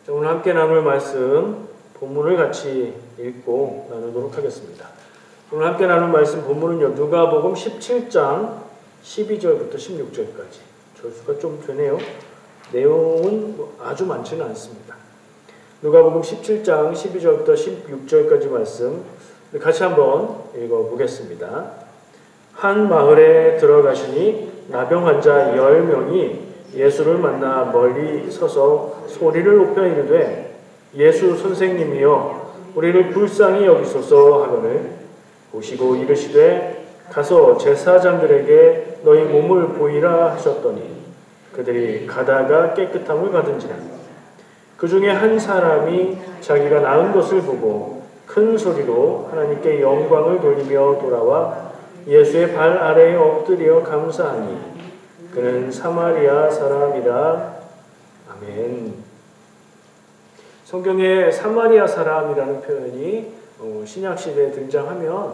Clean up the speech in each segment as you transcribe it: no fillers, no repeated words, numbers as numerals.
자, 오늘 함께 나눌 말씀 본문을 같이 읽고 나누도록 하겠습니다. 오늘 함께 나눌 말씀 본문은요, 누가복음 17장 12절부터 16절까지. 절수가 좀 되네요. 내용은 아주 많지는 않습니다. 누가복음 17장 12절부터 16절까지 말씀 같이 한번 읽어보겠습니다. 한 마을에 들어가시니 나병 환자 10명이 예수를 만나 멀리 서서 소리를 높여 이르되 예수 선생님이여 우리를 불쌍히 여기소서 하거늘 보시고 이르시되 가서 제사장들에게 너희 몸을 보이라 하셨더니 그들이 가다가 깨끗함을 받은지라. 그 중에 한 사람이 자기가 나은 것을 보고 큰 소리로 하나님께 영광을 돌리며 돌아와 예수의 발 아래에 엎드려 감사하니 그는 사마리아 사람이라. 아멘. 성경에 사마리아 사람이라는 표현이 신약시대에 등장하면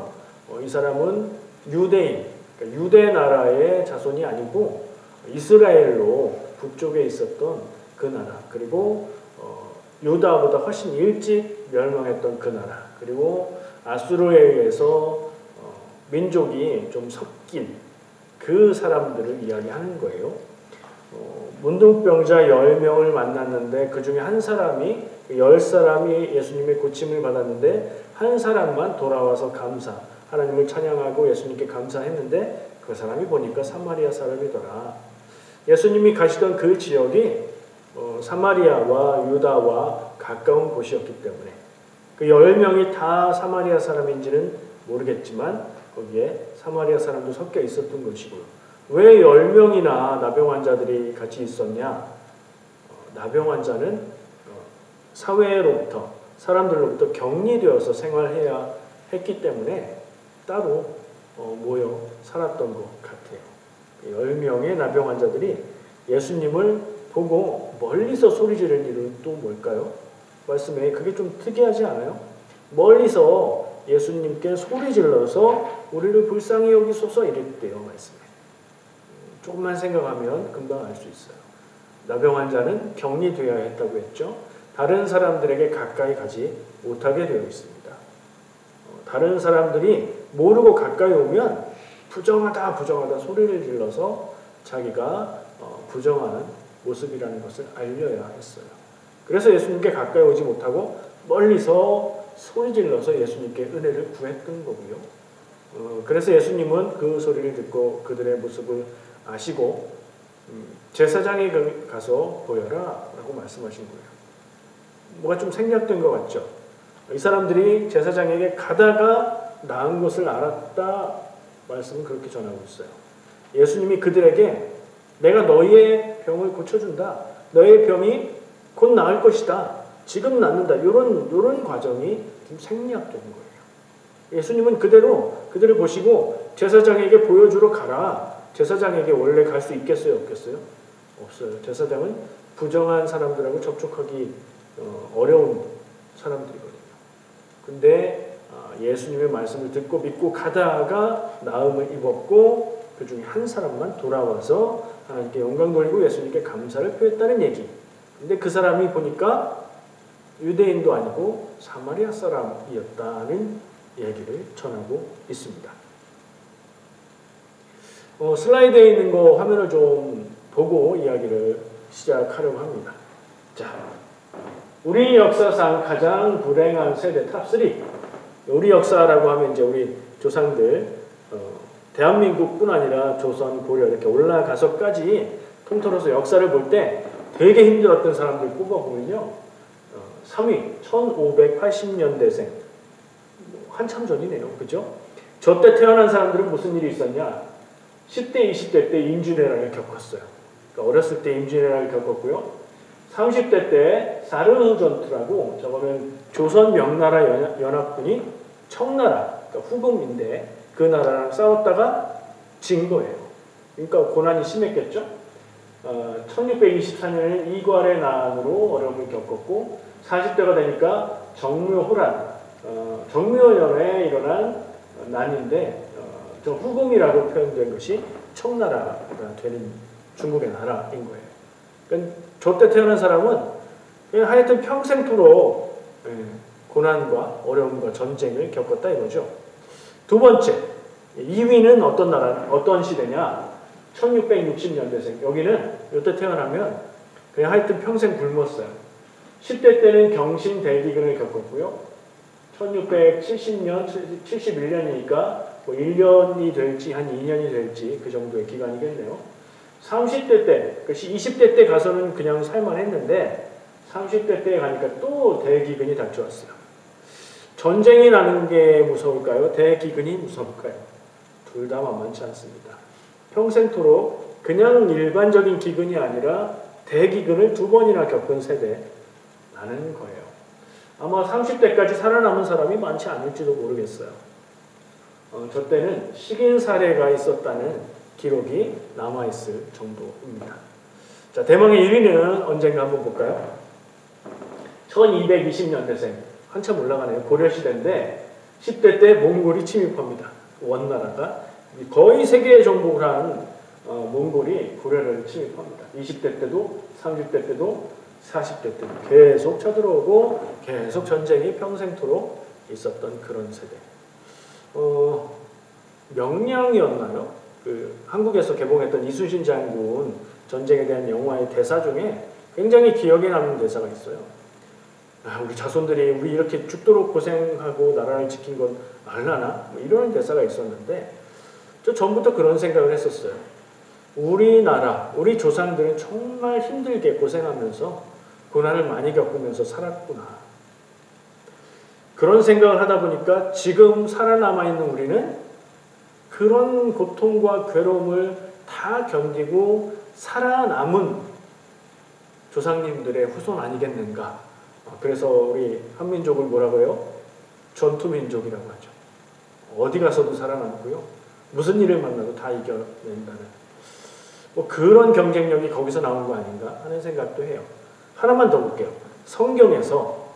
이 사람은 유대인, 그러니까 유대 나라의 자손이 아니고 이스라엘로 북쪽에 있었던 그 나라, 그리고 유다보다 훨씬 일찍 멸망했던 그 나라, 그리고 아수르에 의해서 민족이 좀 섞인 그 사람들을 이야기하는 거예요. 문둥병자 10명을 만났는데 그 중에 한 사람이 10사람이 예수님의 고침을 받았는데 한 사람만 돌아와서 하나님을 찬양하고 예수님께 감사했는데 그 사람이 보니까 사마리아 사람이더라. 예수님이 가시던 그 지역이 사마리아와 유다와 가까운 곳이었기 때문에 그 10명이 다 사마리아 사람인지는 모르겠지만 거기에 사마리아 사람도 섞여 있었던 것이고요. 왜 10명이나 나병 환자들이 같이 있었냐? 나병 환자는 사회로부터, 사람들로부터 격리되어서 생활해야 했기 때문에 따로 모여 살았던 것 같아요. 10명의 나병 환자들이 예수님을 보고 멀리서 소리 지르는 일은 또 뭘까요? 말씀에 그게 좀 특이하지 않아요? 멀리서 예수님께 소리 질러서 우리를 불쌍히 여기소서 이랬대요. 말씀에. 조금만 생각하면 금방 알 수 있어요. 나병 환자는 격리되어야 했다고 했죠. 다른 사람들에게 가까이 가지 못하게 되어 있습니다. 다른 사람들이 모르고 가까이 오면 부정하다 소리를 질러서 자기가 부정한 모습이라는 것을 알려야 했어요. 그래서 예수님께 가까이 오지 못하고 멀리서 소리 질러서 예수님께 은혜를 구했던 거고요. 그래서 예수님은 그 소리를 듣고 그들의 모습을 아시고 제사장에 가서 보여라 라고 말씀하신 거예요. 뭐가 좀 생략된 것 같죠? 이 사람들이 제사장에게 가다가 나은 것을 알았다 말씀은 그렇게 전하고 있어요. 예수님이 그들에게 내가 너희의 병을 고쳐준다. 너희의 병이 곧 나을 것이다. 지금 낫는다. 이런 과정이 좀 생략된 거예요. 예수님은 그대로 그들을 보시고 제사장에게 보여주러 가라. 제사장에게 원래 갈 수 있겠어요? 없겠어요? 없어요. 제사장은 부정한 사람들하고 접촉하기 어려운 사람들이거든요. 근데 예수님의 말씀을 듣고 믿고 가다가 나음을 입었고 그 중에 한 사람만 돌아와서 하나님께 영광 돌리고 예수님께 감사를 표했다는 얘기. 근데 그 사람이 보니까 유대인도 아니고 사마리아 사람이었다는 얘기를 전하고 있습니다. 슬라이드에 있는 거 화면을 좀 보고 이야기를 시작하려고 합니다. 자, 우리 역사상 가장 불행한 세대 탑3. 우리 역사라고 하면 이제 우리 조상들 대한민국뿐 아니라 조선, 고려 이렇게 올라가서까지 통틀어서 역사를 볼 때 되게 힘들었던 사람들 꼽아보면요. 3위 1580년대생 한참 전이네요. 그죠? 저 때 태어난 사람들은 무슨 일이 있었냐? 10대, 20대 때 임진왜란을 겪었어요. 그러니까 어렸을 때 임진왜란을 겪었고요. 30대 때 사르흐 전투라고 저거는 조선 명나라 연합군이 청나라, 그러니까 후금인데 그 나라랑 싸웠다가 진 거예요. 그러니까 고난이 심했겠죠? 1624년에는 이괄의 난으로 어려움을 겪었고 40대가 되니까 정묘호란, 정묘년에 일어난 난인데 저 후금이라고 표현된 것이 청나라가 되는 중국의 나라인 거예요. 그러니까 저때 태어난 사람은 하여튼 평생토록 고난과 어려움과 전쟁을 겪었다 이거죠. 두 번째, 2위는 어떤 나라, 어떤 시대냐? 1660년대생. 여기는 이때 태어나면 그냥 하여튼 평생 굶었어요. 10대 때는 경신 대기근을 겪었고요. 1670년, 71년이니까 뭐 1년이 될지 한 2년이 될지 그 정도의 기간이겠네요. 30대 때, 그것이 20대 때 가서는 그냥 살만했는데 30대 때에 가니까 또 대기근이 닥쳐왔어요. 전쟁이 나는 게 무서울까요? 대기근이 무서울까요? 둘 다 만만치 않습니다. 평생토록 그냥 일반적인 기근이 아니라 대기근을 2번이나 겪은 세대라는 거예요. 아마 30대까지 살아남은 사람이 많지 않을지도 모르겠어요. 저 때는 식인 사례가 있었다는 기록이 남아있을 정도입니다. 자, 대망의 1위는 언젠가 한번 볼까요? 1220년대생. 한참 올라가네요. 고려시대인데 10대 때 몽골이 침입합니다. 원나라가 거의 세계에 정복을 한 몽골이 고려를 침입합니다. 20대 때도 30대 때도 40대 때도 계속 쳐들어오고 계속 전쟁이 평생토록 있었던 그런 세대. 명량이었나요? 그 한국에서 개봉했던 이순신 장군 전쟁에 대한 영화의 대사 중에 굉장히 기억에 남는 대사가 있어요. 우리 자손들이 우리 이렇게 죽도록 고생하고 나라를 지킨 건 알라나? 뭐 이런 대사가 있었는데 저 전부터 그런 생각을 했었어요. 우리나라, 우리 조상들은 정말 힘들게 고생하면서 고난을 많이 겪으면서 살았구나. 그런 생각을 하다 보니까 지금 살아남아 있는 우리는 그런 고통과 괴로움을 다 견디고 살아남은 조상님들의 후손 아니겠는가. 그래서 우리 한민족을 뭐라고 해요? 전투민족이라고 하죠. 어디 가서도 살아남고요. 무슨 일을 만나도 다 이겨낸다는 뭐 그런 경쟁력이 거기서 나온 거 아닌가 하는 생각도 해요. 하나만 더 볼게요. 성경에서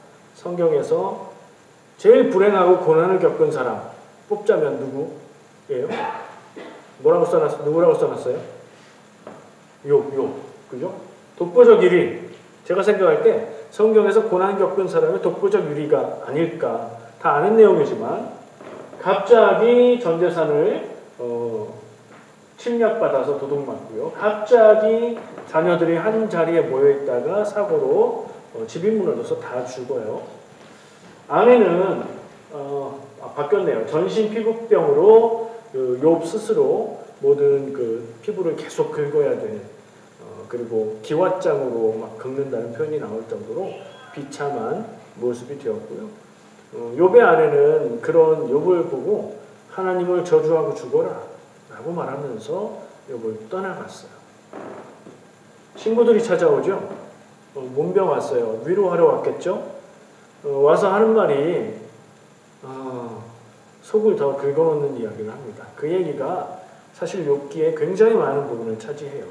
제일 불행하고 고난을 겪은 사람 뽑자면 누구예요? 누구라고 써놨어요? 욥. 그죠? 독보적 1위. 제가 생각할 때 성경에서 고난 겪은 사람의 독보적 1위가 아닐까. 다 아는 내용이지만 갑자기 전 재산을 침략받아서 도둑맞고요. 갑자기 자녀들이 한 자리에 모여있다가 사고로 집이 무너져서 다 죽어요. 아내는 바뀌었네요. 전신 피부병으로 욥 스스로 모든 그 피부를 계속 긁어야 되는 그리고 기왓장으로 막 긁는다는 표현이 나올 정도로 비참한 모습이 되었고요. 욥의 아내는 그런 욥을 보고 하나님을 저주하고 죽어라 라고 말하면서 욥을 떠나갔어요. 친구들이 찾아오죠. 문병 왔어요. 위로하러 왔겠죠. 와서 하는 말이 속을 더 긁어놓는 이야기를 합니다. 그 얘기가 사실 욥기에 굉장히 많은 부분을 차지해요.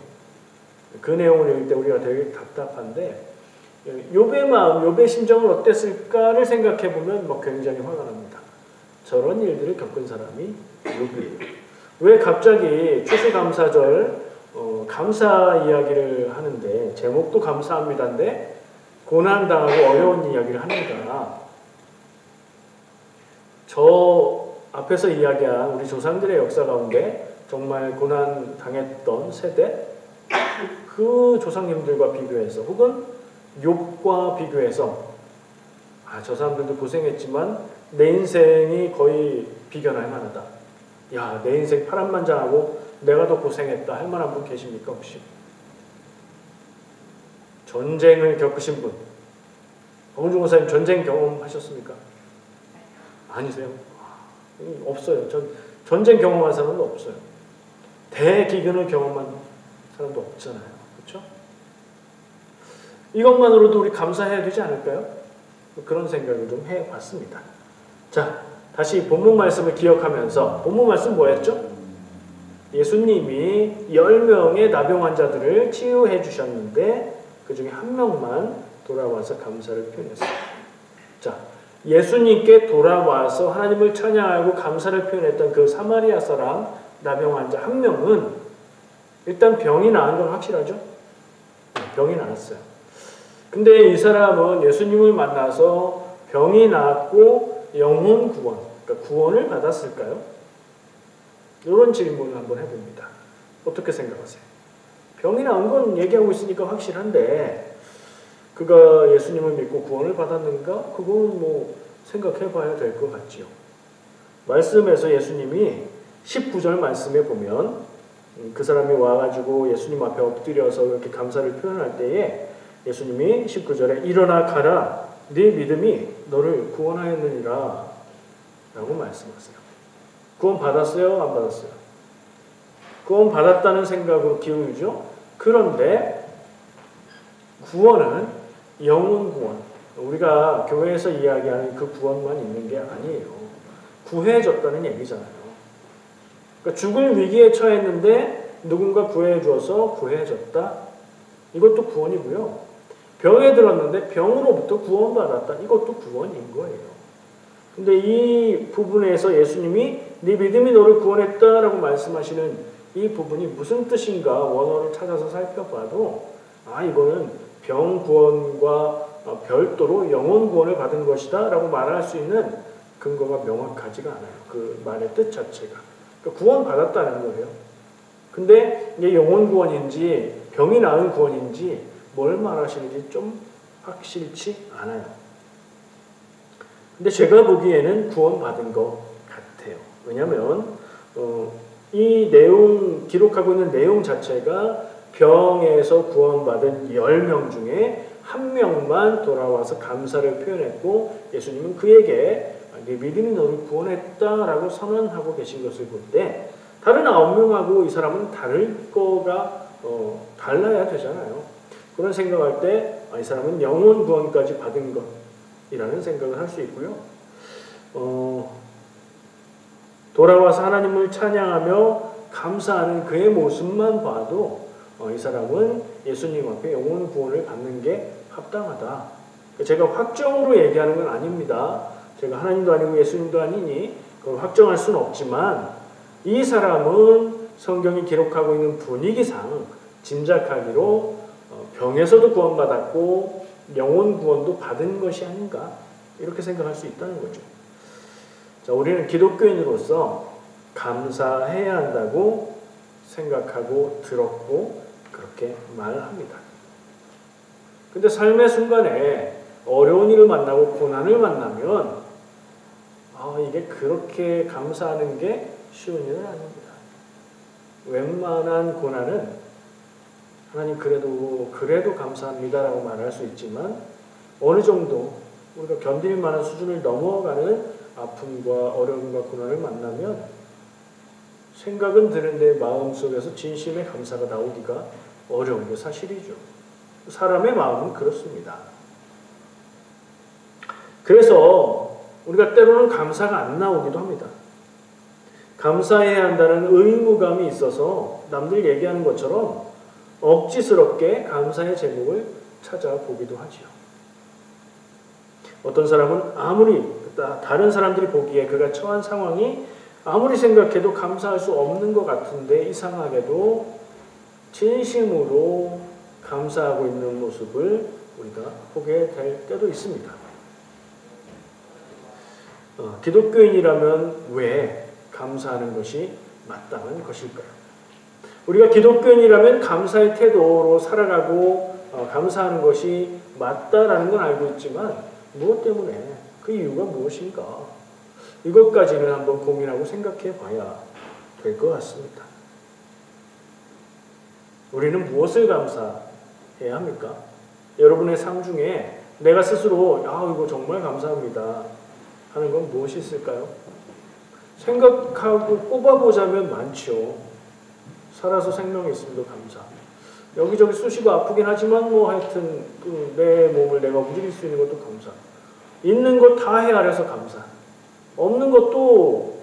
그 내용을 읽을 때 우리가 되게 답답한데 욥의 마음, 욥의 심정은 어땠을까를 생각해보면 굉장히 화가 납니다. 저런 일들을 겪은 사람이 욥이에요. 왜 갑자기 추수감사절 감사 이야기를 하는데 제목도 감사합니다인데 고난당하고 어려운 이야기를 하는가. 저 앞에서 이야기한 우리 조상들의 역사 가운데 정말 고난 당했던 세대 그 조상님들과 비교해서 혹은 욥과 비교해서 저 사람들도 고생했지만 내 인생이 거의 비견할 만하다. 야, 내 인생 파란만장하고 내가 더 고생했다 할 만한 분 계십니까 혹시? 전쟁을 겪으신 분. 박은중 목사님 전쟁 경험하셨습니까? 아니세요? 없어요. 전쟁 경험한 사람도 없어요. 대기근을 경험한 사람도 없잖아요. 그렇죠? 이것만으로도 우리 감사해야 되지 않을까요? 그런 생각을 좀 해봤습니다. 자, 다시 본문 말씀을 기억하면서 본문 말씀 뭐였죠? 예수님이 10명의 나병 환자들을 치유해 주셨는데 그 중에 한 명만 돌아와서 감사를 표현했어요. 자, 예수님께 돌아와서 하나님을 찬양하고 감사를 표현했던 그 사마리아 사람 나병 환자 한 명은 일단 병이 나은 건 확실하죠? 병이 나았어요. 근데 이 사람은 예수님을 만나서 병이 나았고 영혼 구원, 그러니까 구원을 받았을까요? 이런 질문을 한번 해봅니다. 어떻게 생각하세요? 병이 나은 건 얘기하고 있으니까 확실한데 그가 예수님을 믿고 구원을 받았는가? 그건 뭐 생각해 봐야 될 것 같지요. 말씀에서 예수님이 19절 말씀에 보면 그 사람이 와가지고 예수님 앞에 엎드려서 이렇게 감사를 표현할 때에 예수님이 19절에 일어나 가라 네 믿음이 너를 구원하였느니라 라고 말씀하세요. 구원 받았어요? 안 받았어요? 구원 받았다는 생각으로 기울이죠. 그런데 구원은 영혼 구원, 우리가 교회에서 이야기하는 그 구원만 있는 게 아니에요. 구해졌다는 얘기잖아요. 그러니까 죽을 위기에 처했는데 누군가 구해줘서 구해졌다. 이것도 구원이고요. 병에 들었는데 병으로부터 구원받았다. 이것도 구원인 거예요. 근데 이 부분에서 예수님이 네 믿음이 너를 구원했다라고 말씀하시는 이 부분이 무슨 뜻인가 원어를 찾아서 살펴봐도 이거는 병 구원과 별도로 영혼 구원을 받은 것이다 라고 말할 수 있는 근거가 명확하지가 않아요. 그 말의 뜻 자체가. 그러니까 구원 받았다는 거예요. 근데 이게 영혼 구원인지 병이 나은 구원인지 뭘 말하시는지 좀 확실치 않아요. 근데 제가 보기에는 구원받은 것 같아요. 왜냐하면 이 내용, 기록하고 있는 내용 자체가 병에서 구원받은 10명 중에 한 명만 돌아와서 감사를 표현했고 예수님은 그에게 네 믿음이 너를 구원했다라고 선언하고 계신 것을 볼 때 다른 9명하고 이 사람은 다를 거가 달라야 되잖아요. 그런 생각할 때 이 사람은 영혼 구원까지 받은 것이라는 생각을 할 수 있고요. 돌아와서 하나님을 찬양하며 감사하는 그의 모습만 봐도 이 사람은 예수님 앞에 영혼 구원을 받는 게 합당하다. 제가 확정으로 얘기하는 건 아닙니다. 제가 하나님도 아니고 예수님도 아니니 그걸 확정할 수는 없지만 이 사람은 성경이 기록하고 있는 분위기상 짐작하기로 병에서도 구원받았고 영혼 구원도 받은 것이 아닌가 이렇게 생각할 수 있다는 거죠. 자, 우리는 기독교인으로서 감사해야 한다고 생각하고 들었고 그렇게 말합니다. 근데 삶의 순간에 어려운 일을 만나고 고난을 만나면 이게 그렇게 감사하는 게 쉬운 일은 아닙니다. 웬만한 고난은 하나님 그래도 감사합니다라고 말할 수 있지만 어느 정도 우리가 견딜 만한 수준을 넘어가는 아픔과 어려움과 고난을 만나면 생각은 드는데 마음속에서 진심의 감사가 나오기가 어려운 게 사실이죠. 사람의 마음은 그렇습니다. 그래서 우리가 때로는 감사가 안 나오기도 합니다. 감사해야 한다는 의무감이 있어서 남들 얘기하는 것처럼 억지스럽게 감사의 제목을 찾아보기도 하지요. 어떤 사람은 아무리 다른 사람들이 보기에 그가 처한 상황이 아무리 생각해도 감사할 수 없는 것 같은데 이상하게도 진심으로 감사하고 있는 모습을 우리가 보게 될 때도 있습니다. 기독교인이라면 왜 감사하는 것이 마땅한 것일까요? 우리가 기독교인이라면 감사의 태도로 살아가고 감사하는 것이 맞다라는 건 알고 있지만 무엇 때문에 그 이유가 무엇인가 이것까지는 한번 고민하고 생각해 봐야 될 것 같습니다. 우리는 무엇을 감사해야 합니까? 여러분의 삶 중에 내가 스스로 이거 정말 감사합니다 하는 건 무엇이 있을까요? 생각하고 꼽아보자면 많죠. 살아서 생명이 있음도 감사. 여기저기 쑤시고 아프긴 하지만 하여튼 내 몸을 내가 움직일 수 있는 것도 감사. 있는 것 다 헤아려서 감사. 없는 것도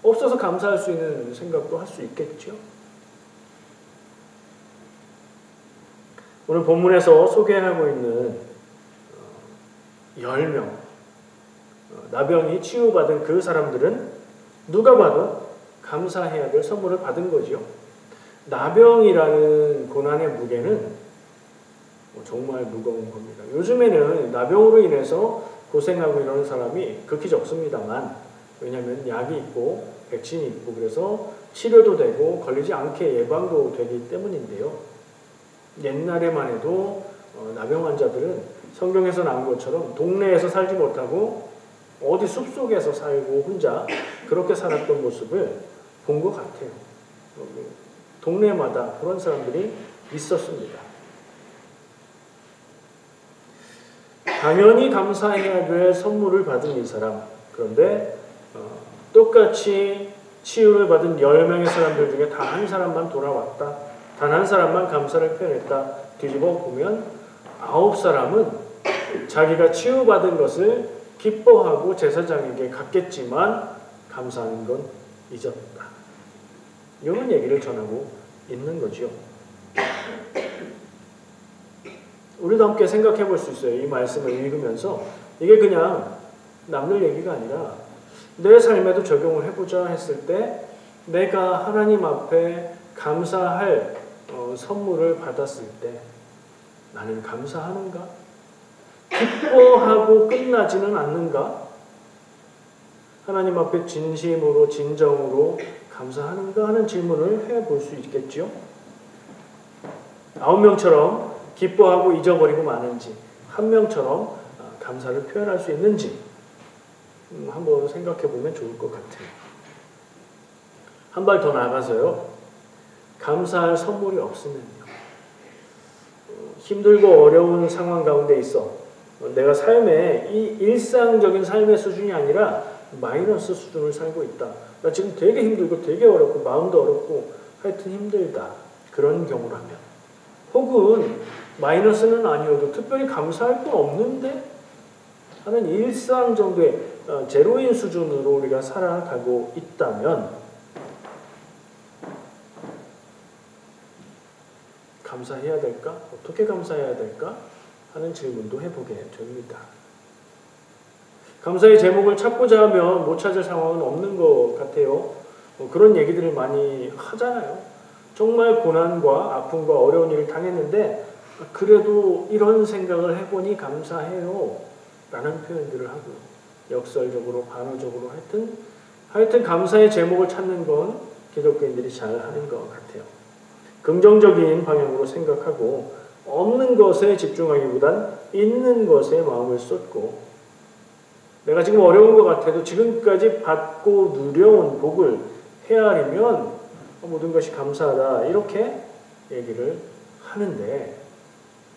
없어서 감사할 수 있는 생각도 할 수 있겠죠. 오늘 본문에서 소개하고 있는 10명 나병이 치유받은 그 사람들은 누가 봐도 감사해야 될 선물을 받은 거죠. 나병이라는 고난의 무게는 정말 무거운 겁니다. 요즘에는 나병으로 인해서 고생하고 이러는 사람이 극히 적습니다만, 왜냐하면 약이 있고 백신이 있고 그래서 치료도 되고 걸리지 않게 예방도 되기 때문인데요. 옛날에만 해도 나병 환자들은 성경에서 나온 것처럼 동네에서 살지 못하고 어디 숲속에서 살고 혼자 그렇게 살았던 모습을 본 것 같아요. 동네마다 그런 사람들이 있었습니다. 당연히 감사해야 될 선물을 받은 이 사람, 그런데 똑같이 치유를 받은 10명의 사람들 중에 단 한 사람만 돌아왔다. 단 한 사람만 감사를 표현했다. 뒤집어 보면 9사람은 자기가 치유받은 것을 기뻐하고 제사장에게 갔겠지만 감사하는 건 잊었다. 이런 얘기를 전하고 있는 거죠. 우리도 함께 생각해 볼 수 있어요. 이 말씀을 읽으면서 이게 그냥 남들 얘기가 아니라 내 삶에도 적용을 해보자 했을 때 내가 하나님 앞에 감사할 선물을 받았을 때 나는 감사하는가? 기뻐하고 끝나지는 않는가? 하나님 앞에 진심으로 진정으로 감사하는가 하는 질문을 해볼 수 있겠죠. 9명처럼 기뻐하고 잊어버리고 마는지, 1명처럼 감사를 표현할 수 있는지 한번 생각해 보면 좋을 것 같아요. 한 발 더 나아가서요. 감사할 선물이 없으면요. 힘들고 어려운 상황 가운데 있어 내가 삶의 이 일상적인 삶의 수준이 아니라 마이너스 수준을 살고 있다. 나 지금 되게 힘들고 되게 어렵고 마음도 어렵고 하여튼 힘들다. 그런 경우라면 혹은 마이너스는 아니어도 특별히 감사할 건 없는데 하는 일상 정도의 제로인 수준으로 우리가 살아가고 있다면 감사해야 될까? 어떻게 감사해야 될까? 하는 질문도 해보게 됩니다. 감사의 제목을 찾고자 하면 못 찾을 상황은 없는 것 같아요. 그런 얘기들을 많이 하잖아요. 정말 고난과 아픔과 어려운 일을 당했는데 그래도 이런 생각을 해보니 감사해요 라는 표현들을 하고요. 역설적으로 반어적으로 하여튼 감사의 제목을 찾는 건 기독교인들이 잘 하는 것 같아요. 긍정적인 방향으로 생각하고 없는 것에 집중하기보단 있는 것에 마음을 쏟고 내가 지금 어려운 것 같아도 지금까지 받고 누려온 복을 헤아리면 모든 것이 감사하다 이렇게 얘기를 하는데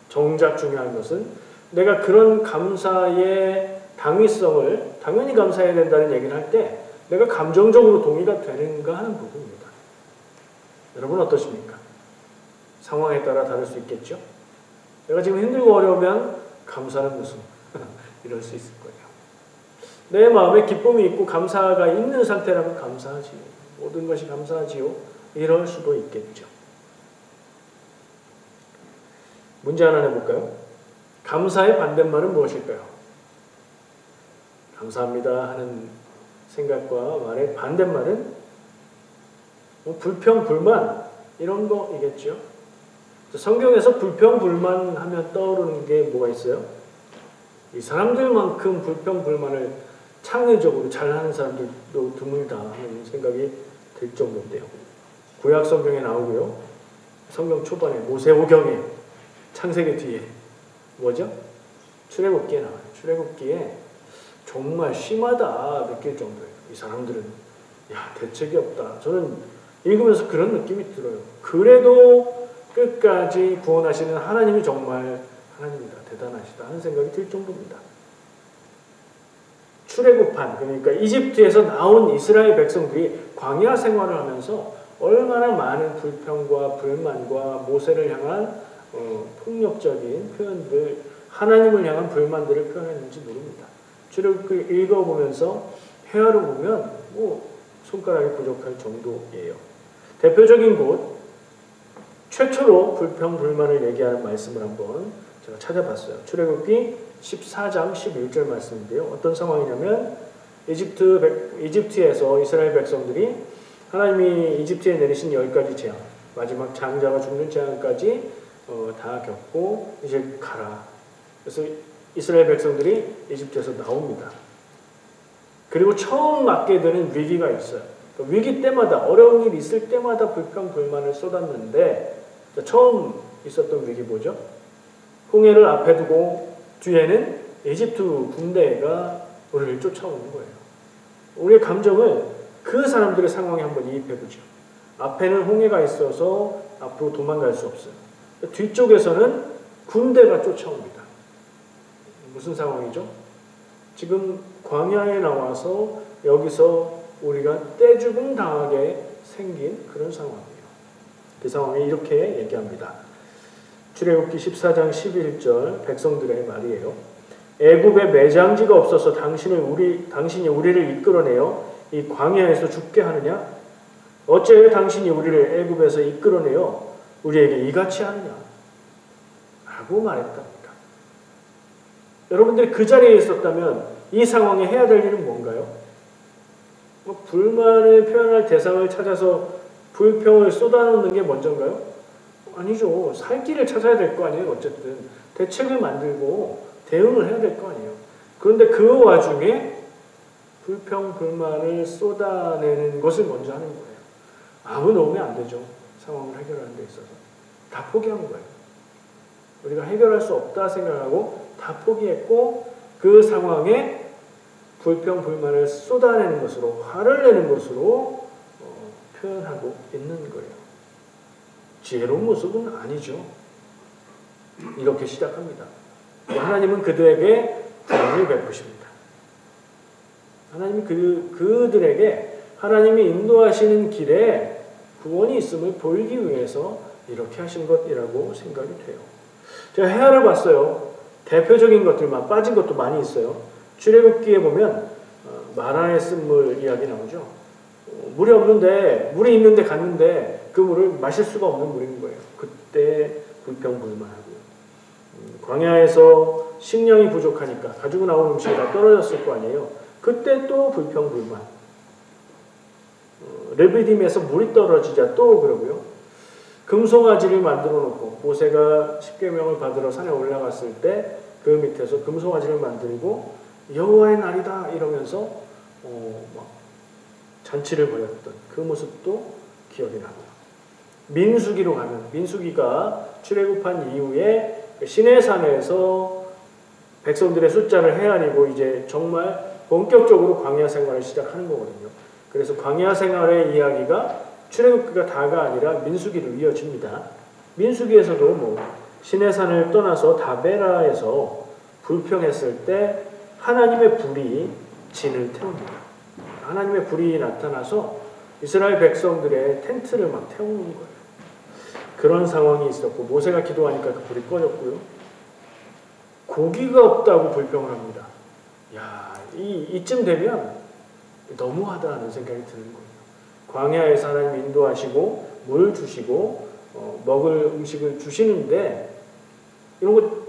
정작 중요한 것은 내가 그런 감사의 당위성을 당연히 감사해야 된다는 얘기를 할 때 내가 감정적으로 동의가 되는가 하는 부분입니다. 여러분 어떠십니까? 상황에 따라 다를 수 있겠죠? 내가 지금 힘들고 어려우면 감사는 무슨 이럴 수 있을 거예요. 내 마음에 기쁨이 있고 감사가 있는 상태라면 감사하지요. 모든 것이 감사하지요. 이럴 수도 있겠죠. 문제 하나 내볼까요? 감사의 반대말은 무엇일까요? 감사합니다 하는 생각과 말의 반대말은 불평, 불만 이런 거이겠죠. 성경에서 불평, 불만 하면 떠오르는 게 뭐가 있어요? 이 사람들만큼 불평, 불만을 창의적으로 잘하는 사람들도 드물다 하는 생각이 들 정도인데요. 구약 성경에 나오고요. 성경 초반에 모세오경에 창세기 뒤에 뭐죠? 출애굽기에 나와요. 출애굽기에 정말 심하다 느낄 정도예요. 이 사람들은 야 대책이 없다. 저는 읽으면서 그런 느낌이 들어요. 그래도 끝까지 구원하시는 하나님이 정말 하나님이다. 대단하시다 하는 생각이 들 정도입니다. 출애굽한 그러니까 이집트에서 나온 이스라엘 백성들이 광야 생활을 하면서 얼마나 많은 불평과 불만과 모세를 향한 폭력적인 표현들 하나님을 향한 불만들을 표현했는지 모릅니다. 출애굽기를 읽어보면서 헤아려 보면 손가락이 부족할 정도예요. 대표적인 곳 최초로 불평 불만을 얘기하는 말씀을 한번 제가 찾아봤어요. 출애굽기 14장 11절 말씀인데요. 어떤 상황이냐면 이집트에서 이스라엘 백성들이 하나님이 이집트에 내리신 10가지 재앙 마지막 장자가 죽는 재앙까지 다 겪고 이제 가라. 그래서 이스라엘 백성들이 이집트에서 나옵니다. 그리고 처음 맞게 되는 위기가 있어요. 위기 때마다 어려운 일이 있을 때마다 불평불만을 쏟았는데 처음 있었던 위기 뭐죠? 홍해를 앞에 두고 뒤에는 이집트 군대가 우리를 쫓아오는 거예요. 우리의 감정을 그 사람들의 상황에 한번 이입해보죠. 앞에는 홍해가 있어서 앞으로 도망갈 수 없어요. 뒤쪽에서는 군대가 쫓아옵니다. 무슨 상황이죠? 지금 광야에 나와서 여기서 우리가 떼죽음 당하게 생긴 그런 상황이에요. 그 상황에 이렇게 얘기합니다. 출애굽기 14장 11절 백성들의 말이에요. 애굽에 매장지가 없어서 당신이 우리를 이끌어내어 이 광야에서 죽게 하느냐? 어째 당신이 우리를 애굽에서 이끌어내어 우리에게 이같이 하느냐? 라고 말했답니다. 여러분들이 그 자리에 있었다면 이 상황에 해야 될 일은 뭔가요? 불만을 표현할 대상을 찾아서 불평을 쏟아놓는 게 먼저인가요? 아니죠. 살 길을 찾아야 될 거 아니에요. 어쨌든 대책을 만들고 대응을 해야 될 거 아니에요. 그런데 그 와중에 불평, 불만을 쏟아내는 것을 먼저 하는 거예요. 아무 도움이 안 되죠. 상황을 해결하는 데 있어서. 다 포기한 거예요. 우리가 해결할 수 없다 생각하고 다 포기했고 그 상황에 불평, 불만을 쏟아내는 것으로, 화를 내는 것으로 표현하고 있는 거예요. 지혜로운 모습은 아니죠. 이렇게 시작합니다. 하나님은 그들에게 구원을 베푸십니다. 하나님이 그들에게 하나님이 인도하시는 길에 구원이 있음을 보이기 위해서 이렇게 하신 것이라고 생각이 돼요. 제가 해아를 봤어요. 대표적인 것들만 빠진 것도 많이 있어요. 출애굽기에 보면 마라의 쓴물 이야기 나오죠. 물이 없는데 물이 있는데 갔는데 그 물을 마실 수가 없는 물인 거예요. 그때 불평불만하고요. 광야에서 식량이 부족하니까 가지고 나온 음식이 다 떨어졌을 거 아니에요. 그때 또 불평불만. 르비딤에서 물이 떨어지자 또 그러고요. 금송아지를 만들어 놓고 모세가 십계명을 받으러 산에 올라갔을 때 그 밑에서 금송아지를 만들고 여호와의 날이다 이러면서 막 잔치를 벌였던 그 모습도 기억이 나고요. 민수기로 가면 민수기가 출애굽한 이후에 시내산에서 백성들의 숫자를 헤아리고 이제 정말 본격적으로 광야 생활을 시작하는 거거든요. 그래서 광야 생활의 이야기가 출애굽기가 다가 아니라 민수기로 이어집니다. 민수기에서도 시내산을 떠나서 다베라에서 불평했을 때 하나님의 불이 진을 태웁니다. 하나님의 불이 나타나서 이스라엘 백성들의 텐트를 막 태우는 거예요. 그런 상황이 있었고 모세가 기도하니까 그 불이 꺼졌고요. 고기가 없다고 불평을 합니다. 야, 이쯤 되면 너무하다는 생각이 드는 거예요. 광야에서 하나님 인도하시고 물 주시고 먹을 음식을 주시는데 이런 거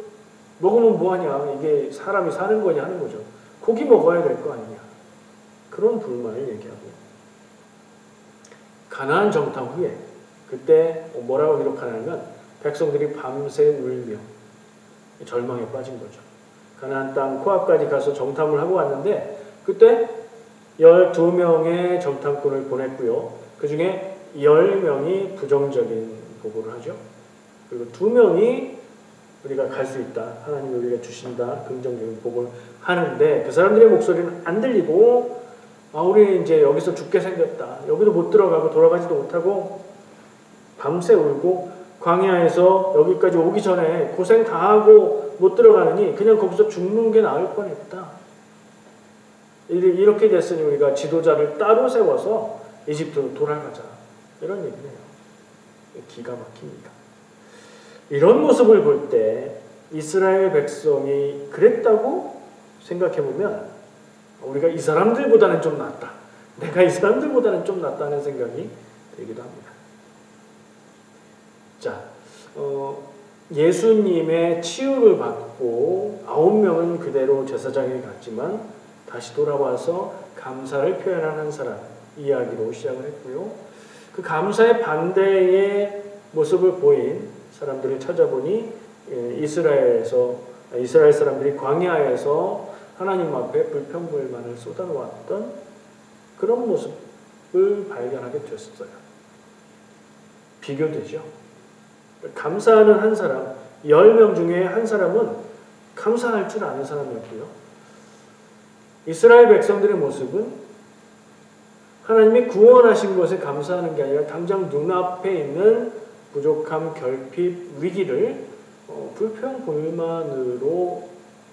먹으면 뭐하냐, 이게 사람이 사는 거냐 하는 거죠. 고기 먹어야 될 거 아니냐, 그런 불만을 얘기하고 가나안 정탐 후에 그때 뭐라고 기록하냐면 백성들이 밤새 울며 절망에 빠진 거죠. 가나안 땅 코앞까지 가서 정탐을 하고 왔는데 그때 12명의 정탐꾼을 보냈고요. 그 중에 10명이 부정적인 보고를 하죠. 그리고 2명이 우리가 갈 수 있다, 하나님이 우리가 주신다, 긍정적인 보고를 하는데 그 사람들의 목소리는 안 들리고 우리 이제 여기서 죽게 생겼다, 여기도 못 들어가고 돌아가지도 못하고 밤새 울고 광야에서 여기까지 오기 전에 고생 다 하고 못 들어가느니 그냥 거기서 죽는 게 나을 뻔했다. 이렇게 됐으니 우리가 지도자를 따로 세워서 이집트로 돌아가자, 이런 얘기를 해요. 기가 막힙니다. 이런 모습을 볼 때 이스라엘 백성이 그랬다고 생각해보면 우리가 이 사람들보다는 좀 낫다, 내가 이 사람들보다는 좀 낫다는 생각이 들기도 합니다. 자, 예수님의 치유를 받고 9명은 그대로 제사장에 갔지만 다시 돌아와서 감사를 표현하는 사람 이야기로 시작을 했고요. 그 감사의 반대의 모습을 보인 사람들을 찾아보니 이스라엘 사람들이 광야에서 하나님 앞에 불평불만을 쏟아놓았던 그런 모습을 발견하게 됐어요. 비교되죠. 감사하는 한 사람, 10명 중에 한 사람은 감사할 줄 아는 사람이었고요. 이스라엘 백성들의 모습은 하나님이 구원하신 것에 감사하는 게 아니라 당장 눈앞에 있는 부족함, 결핍, 위기를 불평불만으로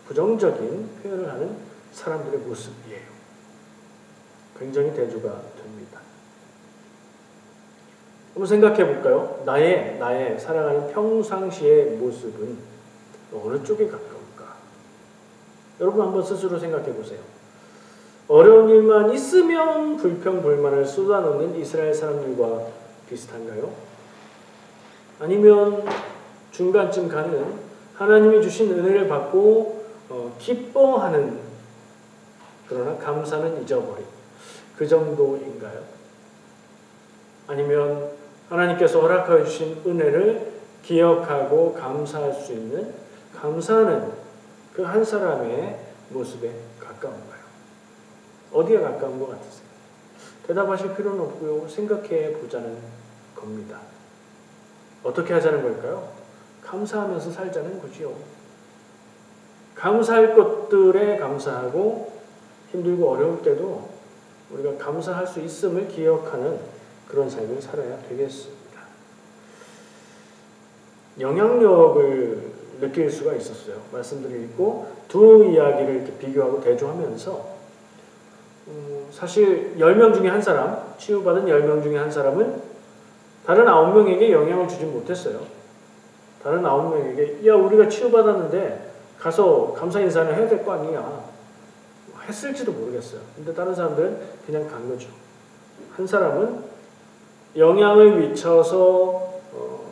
부정적인 표현을 하는 사람들의 모습이에요. 굉장히 대조가 됩니다. 한번 생각해 볼까요? 나의 살아가는 평상시의 모습은 어느 쪽에 가까울까? 여러분 한번 스스로 생각해 보세요. 어려운 일만 있으면 불평불만을 쏟아놓는 이스라엘 사람들과 비슷한가요? 아니면 중간쯤 가는 하나님이 주신 은혜를 받고 기뻐하는, 그러나 감사는 잊어버린 그 정도인가요? 아니면 하나님께서 허락하여 주신 은혜를 기억하고 감사할 수 있는, 감사하는 그 한 사람의 모습에 가까운가요? 어디에 가까운 것 같으세요? 대답하실 필요는 없고요. 생각해 보자는 겁니다. 어떻게 하자는 걸까요? 감사하면서 살자는 거지요. 감사할 것들에 감사하고 힘들고 어려울 때도 우리가 감사할 수 있음을 기억하는 그런 삶을 살아야 되겠습니다. 영향력을 느낄 수가 있었어요. 말씀들을 읽고 두 이야기를 이렇게 비교하고 대조하면서 사실 10명 중에 한 사람, 치유받은 10명 중에 한 사람은 다른 9명에게 영향을 주지 못했어요. 다른 9명에게 야 우리가 치유받았는데 가서 감사 인사는 해야 될 거 아니냐 했을지도 모르겠어요. 근데 다른 사람들은 그냥 간 거죠. 한 사람은 영향을 미쳐서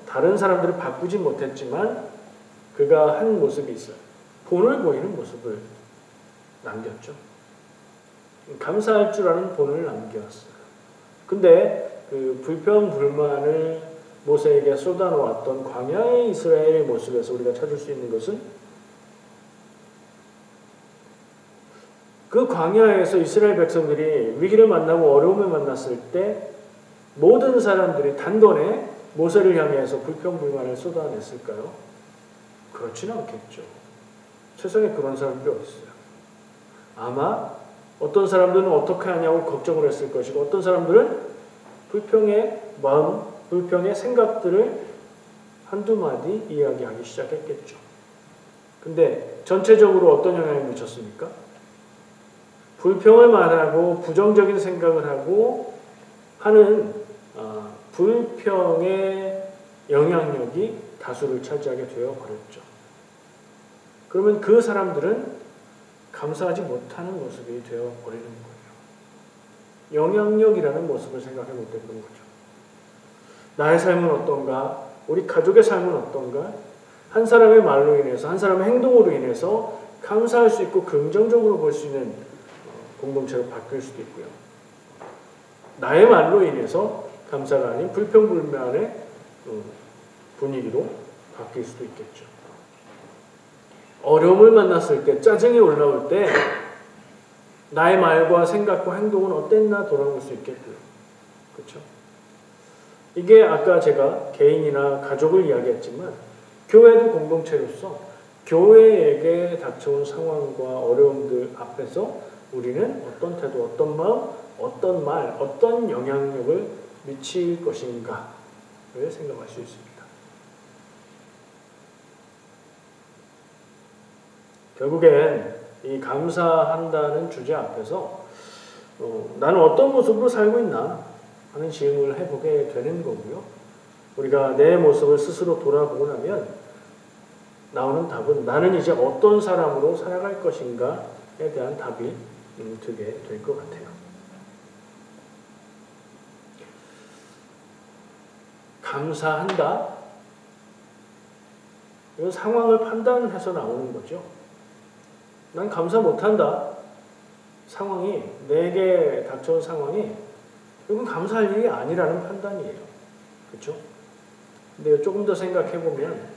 다른 사람들을 바꾸지 못했지만 그가 한 모습이 있어요. 본을 보이는 모습을 남겼죠. 감사할 줄 아는 본을 남겼어요. 근데 그 불평불만을 모세에게 쏟아놓았던 광야의 이스라엘의 모습에서 우리가 찾을 수 있는 것은 그 광야에서 이스라엘 백성들이 위기를 만나고 어려움을 만났을 때 모든 사람들이 단번에 모세를 향해서 불평불만을 쏟아냈을까요? 그렇지는 않겠죠. 세상에 그런 사람들이 어디 있어요? 아마 어떤 사람들은 어떻게 하냐고 걱정을 했을 것이고 어떤 사람들은 불평의 마음, 불평의 생각들을 한두 마디 이야기하기 시작했겠죠. 근데 전체적으로 어떤 영향을 미쳤습니까? 불평을 말하고 부정적인 생각을 하고 하는 불평의 영향력이 다수를 차지하게 되어버렸죠. 그러면 그 사람들은 감사하지 못하는 모습이 되어버리는 거예요. 영향력이라는 모습을 생각해 못 했던 거죠. 나의 삶은 어떤가? 우리 가족의 삶은 어떤가? 한 사람의 말로 인해서, 한 사람의 행동으로 인해서 감사할 수 있고 긍정적으로 볼 수 있는 공동체로 바뀔 수도 있고요. 나의 말로 인해서 감사가 아닌 불평불만의 분위기로 바뀔 수도 있겠죠. 어려움을 만났을 때, 짜증이 올라올 때 나의 말과 생각과 행동은 어땠나 돌아볼 수 있겠고요. 그렇죠? 이게 아까 제가 개인이나 가족을 이야기했지만 교회도 공동체로서 교회에게 닥쳐온 상황과 어려움들 앞에서 우리는 어떤 태도, 어떤 마음, 어떤 말, 어떤 영향력을 미칠 것인가를 생각할 수 있습니다. 결국엔 이 감사한다는 주제 앞에서 나는 어떤 모습으로 살고 있나 하는 질문을 해보게 되는 거고요. 우리가 내 모습을 스스로 돌아보고 나면 나오는 답은 나는 이제 어떤 사람으로 살아갈 것인가에 대한 답이 되게 될 것 같아요. 감사한다? 이건 상황을 판단해서 나오는 거죠. 난 감사 못한다. 상황이, 내게 닥쳐온 상황이 이건 감사할 일이 아니라는 판단이에요. 그렇죠? 근데 조금 더 생각해 보면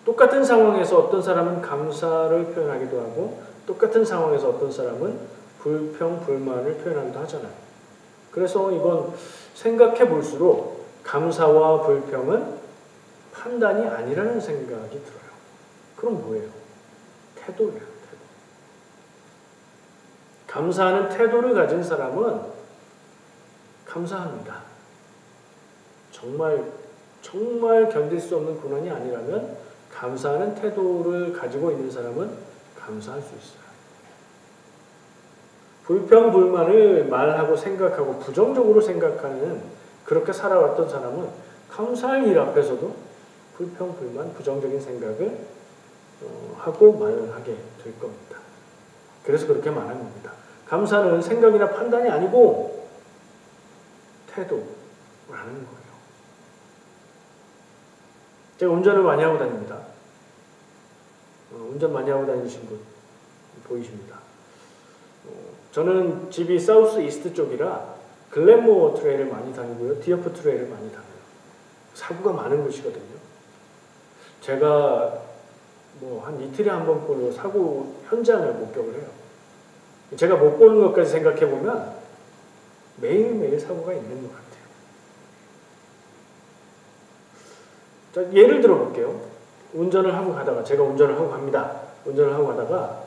똑같은 상황에서 어떤 사람은 감사를 표현하기도 하고 똑같은 상황에서 어떤 사람은 불평, 불만을 표현하기도 하잖아요. 그래서 이건 생각해 볼수록 감사와 불평은 판단이 아니라는 생각이 들어요. 그럼 뭐예요? 태도예요. 태도. 감사하는 태도를 가진 사람은 감사합니다. 정말 견딜 수 없는 고난이 아니라면 감사하는 태도를 가지고 있는 사람은 감사할 수 있어요. 불평, 불만을 말하고 생각하고 부정적으로 생각하는 그렇게 살아왔던 사람은 감사할 일 앞에서도 불평, 불만, 부정적인 생각을 하고 말을 하게 될 겁니다. 그래서 그렇게 말하는 겁니다. 감사는 생각이나 판단이 아니고 태도라는 거예요. 제가 운전을 많이 하고 다닙니다. 운전 많이 하고 다니신 분 보이십니다. 저는 집이 사우스 이스트 쪽이라 글렌모어 트레일을 많이 다니고요. 디어프 트레일을 많이 다녀요. 사고가 많은 곳이거든요. 제가 한 이틀에 한 번꼴로 사고 현장을 목격을 해요. 제가 못 보는 것까지 생각해 보면 매일매일 사고가 있는 것 같아요. 자, 예를 들어 볼게요. 운전을 하고 가다가 제가 운전을 하고 갑니다. 운전을 하고 가다가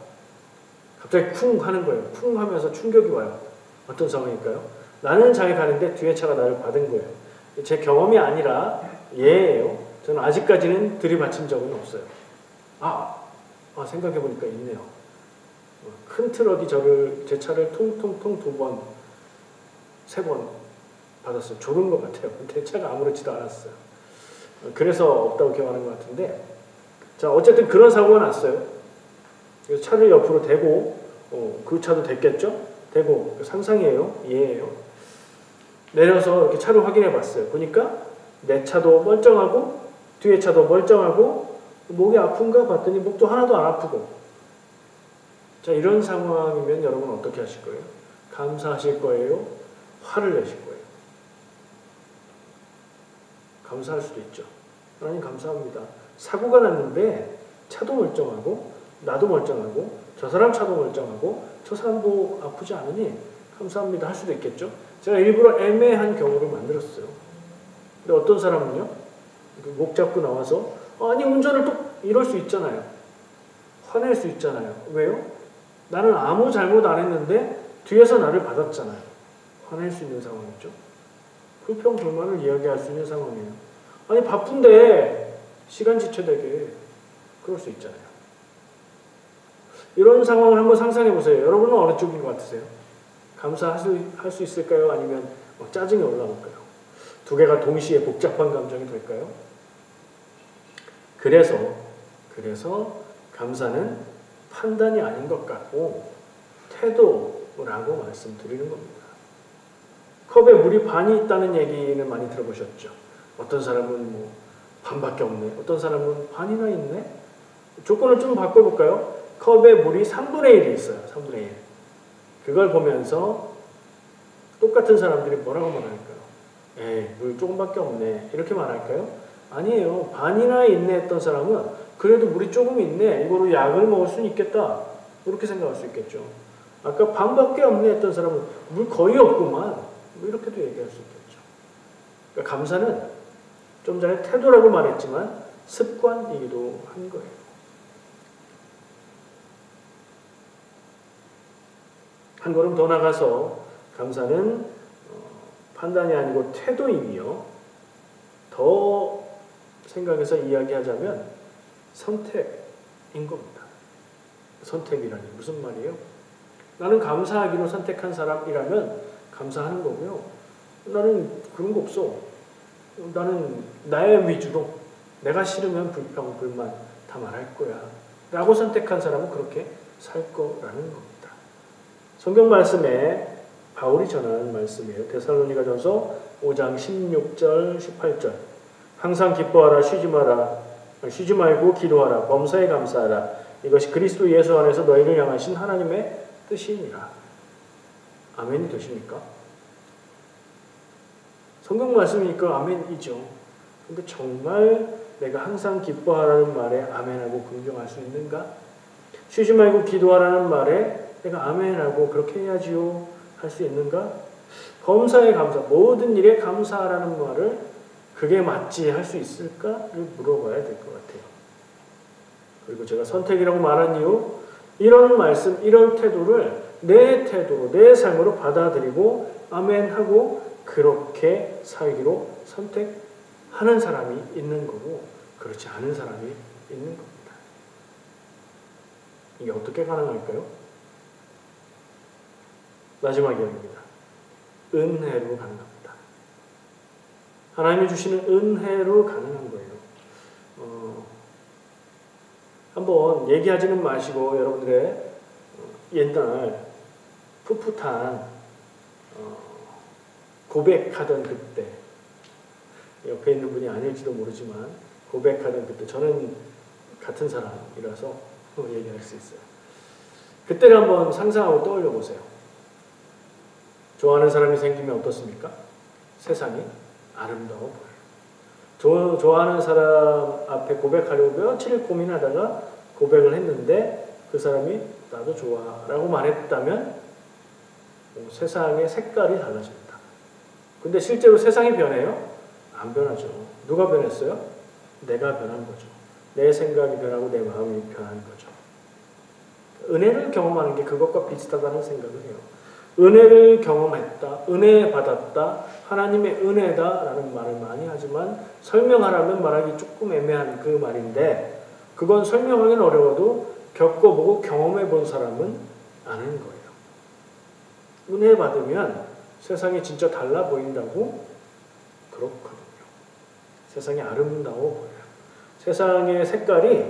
갑자기 쿵 하는 거예요. 쿵 하면서 충격이 와요. 어떤 상황일까요? 나는 잘 가는데 뒤에 차가 나를 받은 거예요. 제 경험이 아니라 예예요. 저는 아직까지는 들이받친 적은 없어요. 생각해보니까 있네요. 큰 트럭이 제 차를 통통통 2번, 3번 받았어요. 조른 것 같아요. 제 차가 아무렇지도 않았어요. 그래서 없다고 기억하는 것 같은데, 자, 어쨌든 그런 사고가 났어요. 그래서 차를 옆으로 대고, 그 차도 됐겠죠? 대고, 상상이에요. 예예요. 내려서 이렇게 차를 확인해 봤어요. 보니까 내 차도 멀쩡하고, 뒤에 차도 멀쩡하고, 목이 아픈가 봤더니 목도 하나도 안 아프고. 자, 이런 상황이면 여러분 어떻게 하실 거예요? 감사하실 거예요? 화를 내실 거예요? 감사할 수도 있죠. 하나님 감사합니다. 사고가 났는데 차도 멀쩡하고 나도 멀쩡하고 저 사람 차도 멀쩡하고 저 사람도 아프지 않으니 감사합니다 할 수도 있겠죠. 제가 일부러 애매한 경우를 만들었어요. 근데 어떤 사람은요, 목 잡고 나와서 아니 운전을 또 이럴 수 있잖아요. 화낼 수 있잖아요. 왜요? 나는 아무 잘못 안 했는데 뒤에서 나를 받았잖아요. 화낼 수 있는 상황이죠. 불평, 불만을 이야기할 수 있는 상황이에요. 아니 바쁜데 시간 지체되게 그럴 수 있잖아요. 이런 상황을 한번 상상해 보세요. 여러분은 어느 쪽인 것 같으세요? 감사할 수 있을까요? 아니면 짜증이 올라올까요? 두 개가 동시에 복잡한 감정이 될까요? 그래서 감사는 판단이 아닌 것 같고 태도라고 말씀드리는 겁니다. 컵에 물이 반이 있다는 얘기는 많이 들어보셨죠? 어떤 사람은 반밖에 없네. 어떤 사람은 반이나 있네. 조건을 좀 바꿔볼까요? 컵에 물이 3분의 1이 있어요. 3분의 1. 그걸 보면서 똑같은 사람들이 뭐라고 말할까요? 에이, 물 조금밖에 없네. 이렇게 말할까요? 아니에요. 반이나 있네 했던 사람은 그래도 물이 조금 있네. 이거로 약을 먹을 수는 있겠다. 이렇게 생각할 수 있겠죠. 아까 반밖에 없네 했던 사람은 물 거의 없구만. 이렇게도 얘기할 수 있겠죠. 그러니까 감사는 좀 전에 태도라고 말했지만 습관이기도 한 거예요. 한 걸음 더 나가서 감사는 판단이 아니고 태도이며 더 생각해서 이야기하자면 선택인 겁니다. 선택이라니 무슨 말이에요? 나는 감사하기로 선택한 사람이라면 감사하는 거고요. 나는 그런 거 없어. 나는 나의 위주로 내가 싫으면 불평, 불만 다 말할 거야 라고 선택한 사람은 그렇게 살 거라는 겁니다. 성경 말씀에 바울이 전한 말씀이에요. 데살로니가전서 5장 16절 18절 항상 기뻐하라 쉬지 말고 기도하라 범사에 감사하라 이것이 그리스도 예수 안에서 너희를 향하신 하나님의 뜻이니라. 아멘이 되십니까? 성경 말씀이니까 아멘이죠. 근데 정말 내가 항상 기뻐하라는 말에 아멘하고 긍정할 수 있는가? 쉬지 말고 기도하라는 말에 내가 아멘하고 그렇게 해야지요 할 수 있는가? 범사에 감사, 모든 일에 감사하라는 말을 그게 맞지 할 수 있을까를 물어봐야 될 것 같아요. 그리고 제가 선택이라고 말한 이유, 이런 말씀, 이런 태도를 내 태도로, 내 삶으로 받아들이고 아멘하고 그렇게 살기로 선택하는 사람이 있는 거고 그렇지 않은 사람이 있는 겁니다. 이게 어떻게 가능할까요? 마지막 이야기입니다. 은혜로 가능합니다. 하나님이 주시는 은혜로 가능한 거예요. 한번 얘기하지는 마시고 여러분들의 옛날 풋풋한 고백하던 그때, 옆에 있는 분이 아닐지도 모르지만 고백하던 그때, 저는 같은 사람이라서 얘기할 수 있어요. 그때를 한번 상상하고 떠올려 보세요. 좋아하는 사람이 생기면 어떻습니까? 세상이 아름다워 보여요. 좋아하는 사람 앞에 고백하려고 며칠을 고민하다가 고백을 했는데 그 사람이 나도 좋아 라고 말했다면 세상의 색깔이 달라집니다. 근데 실제로 세상이 변해요? 안 변하죠. 누가 변했어요? 내가 변한 거죠. 내 생각이 변하고 내 마음이 변한 거죠. 은혜를 경험하는 게 그것과 비슷하다는 생각을 해요. 은혜를 경험했다, 은혜 받았다, 하나님의 은혜다라는 말을 많이 하지만 설명하라면 말하기 조금 애매한 그 말인데 그건 설명하기는 어려워도 겪어보고 경험해본 사람은 아는 거예요. 은혜 받으면 세상이 진짜 달라 보인다고? 그렇거든요. 세상이 아름다워 보여요. 세상의 색깔이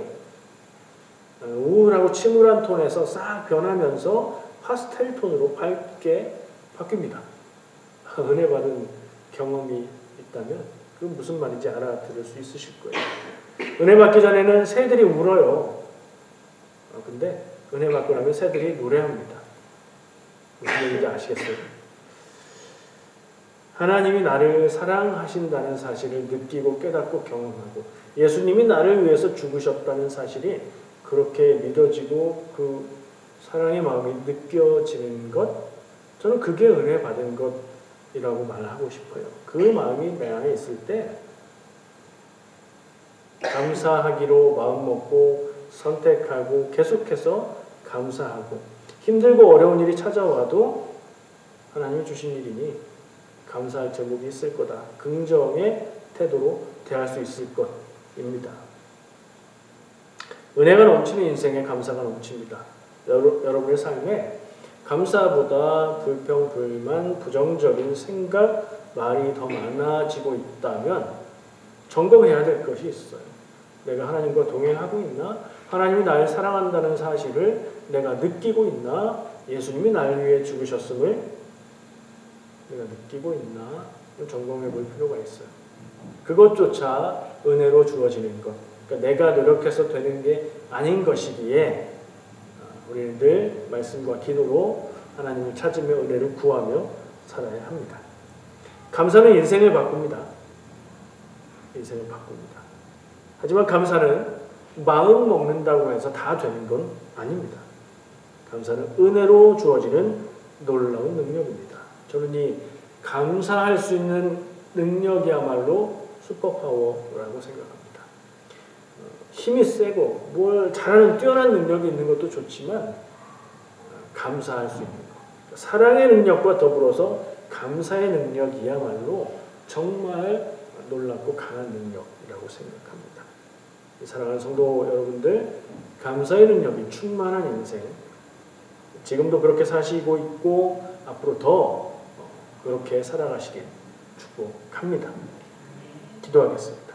우울하고 침울한 톤에서 싹 변하면서 파스텔 톤으로 밝게 바뀝니다. 은혜 받은 경험이 있다면 그건 무슨 말인지 알아들을 수 있으실 거예요. 은혜 받기 전에는 새들이 울어요. 근데 은혜 받고 나면 새들이 노래합니다. 무슨 얘기인지 아시겠어요? 하나님이 나를 사랑하신다는 사실을 느끼고 깨닫고 경험하고 예수님이 나를 위해서 죽으셨다는 사실이 그렇게 믿어지고 그 사랑의 마음이 느껴지는 것, 저는 그게 은혜 받은 것이라고 말하고 싶어요. 그 마음이 내 안에 있을 때 감사하기로 마음먹고 선택하고 계속해서 감사하고 힘들고 어려운 일이 찾아와도 하나님이 주신 일이니 감사할 제목이 있을 거다. 긍정의 태도로 대할 수 있을 것입니다. 은혜가 넘치는 인생에 감사가 넘칩니다. 여러분의 삶에 감사보다 불평, 불만, 부정적인 생각, 말이 더 많아지고 있다면 점검해야 될 것이 있어요. 내가 하나님과 동행하고 있나? 하나님이 나를 사랑한다는 사실을 내가 느끼고 있나? 예수님이 나를 위해 죽으셨음을 내가 느끼고 있나? 점검해 볼 필요가 있어요. 그것조차 은혜로 주어지는 것. 그러니까 내가 노력해서 되는 게 아닌 것이기에 우리는 늘 말씀과 기도로 하나님을 찾으며 은혜를 구하며 살아야 합니다. 감사는 인생을 바꿉니다. 인생을 바꿉니다. 하지만 감사는 마음 먹는다고 해서 다 되는 건 아닙니다. 감사는 은혜로 주어지는 놀라운 능력입니다. 저는 이 감사할 수 있는 능력이야말로 슈퍼파워라고 생각합니다. 힘이 세고 뭘 잘하는 뛰어난 능력이 있는 것도 좋지만 감사할 수 있는 것. 사랑의 능력과 더불어서 감사의 능력이야말로 정말 놀랍고 강한 능력이라고 생각합니다. 사랑하는 성도 여러분들, 감사의 능력이 충만한 인생, 지금도 그렇게 사시고 있고 앞으로 더 그렇게 살아가시길 축복합니다. 기도하겠습니다.